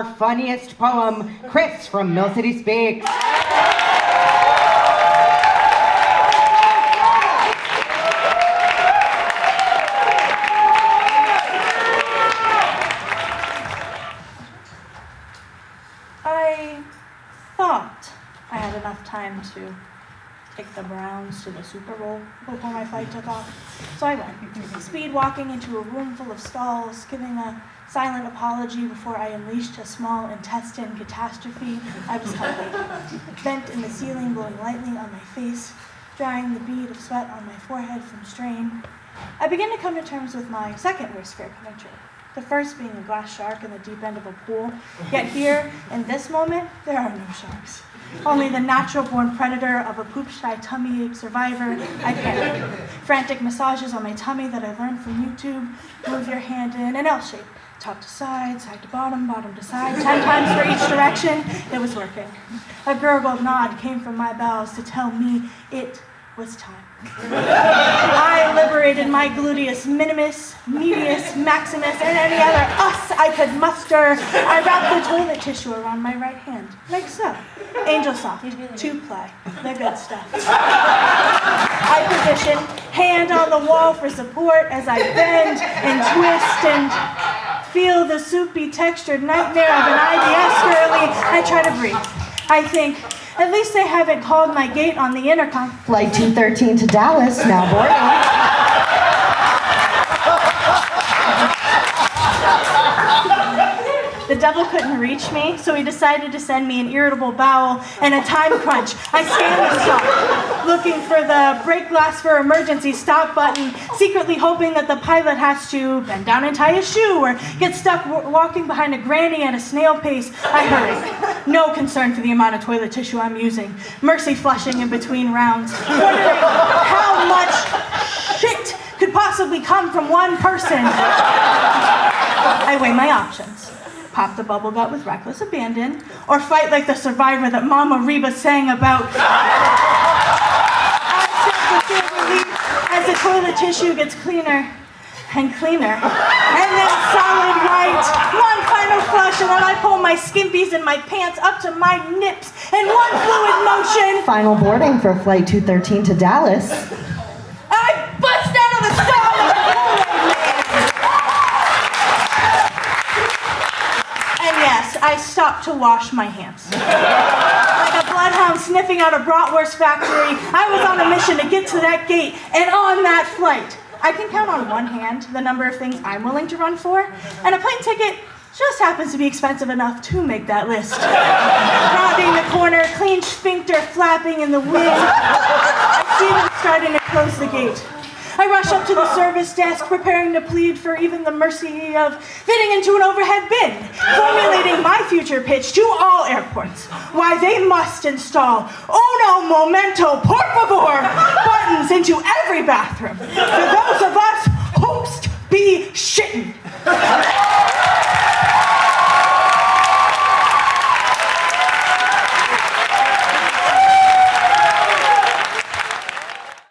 our funniest poem, Kris from Mill City Speaks. I thought I had enough time to take the Browns to the Super Bowl before my flight took off. So I went, speed walking into a room full of stalls, giving a silent apology before I unleashed a small intestine catastrophe. I was hungry. Vent in the ceiling, blowing lightly on my face, drying the bead of sweat on my forehead from strain. I began to come to terms with my second worst fear coming true. The first being a glass shark in the deep end of a pool. Yet here, in this moment, there are no sharks. Only the natural-born predator of a poop-shy tummy ache survivor. I panic. Frantic massages on my tummy that I learned from YouTube. Move your hand in an L shape. Top to side to bottom, bottom to side, 10 times for each direction. It was working. A gurgled nod came from my bowels to tell me it was time. I liberated my gluteus minimus, medius, maximus, and any other us I could muster. I wrapped the toilet tissue around my right hand, like so. Angel soft, 2-ply, the good stuff. I position, hand on the wall for support as I bend and twist and feel the soupy textured nightmare of an IBS girly. I try to breathe. I think, at least they haven't called my gate on the intercom. Flight 213 to Dallas, now boarding. The devil couldn't reach me, so he decided to send me an irritable bowel and a time crunch. I scanned the stop, looking for the break glass for emergency stop button, secretly hoping that the pilot has to bend down and tie his shoe or get stuck walking behind a granny at a snail pace. I hurry. No concern for the amount of toilet tissue I'm using. Mercy flushing in between rounds, wondering how much shit could possibly come from one person. I weigh my options. Pop the bubble gut with reckless abandon, or fight like the survivor that Mama Reba sang about. I feel relief as the toilet tissue gets cleaner and cleaner, and then solid white. One final flush, and then I pull my skimpies and my pants up to my nips in one fluid motion. Final boarding for Flight 213 to Dallas. I bust out of the stall like a Kool-Aid man. And yes, I stopped to wash my hands. Like a bloodhound sniffing out a bratwurst factory, I was on a mission to get to that gate and on that flight. I can count on one hand the number of things I'm willing to run for, and a plane ticket just happens to be expensive enough to make that list. Rounding the corner, clean sphincter flapping in the wind, I see them starting to close the gate. I rush up to the service desk, preparing to plead for even the mercy of fitting into an overhead bin, formulating my future pitch to all airports. Why they must install uno momento por favor buttons into every bathroom. For those of us, host be shittin'.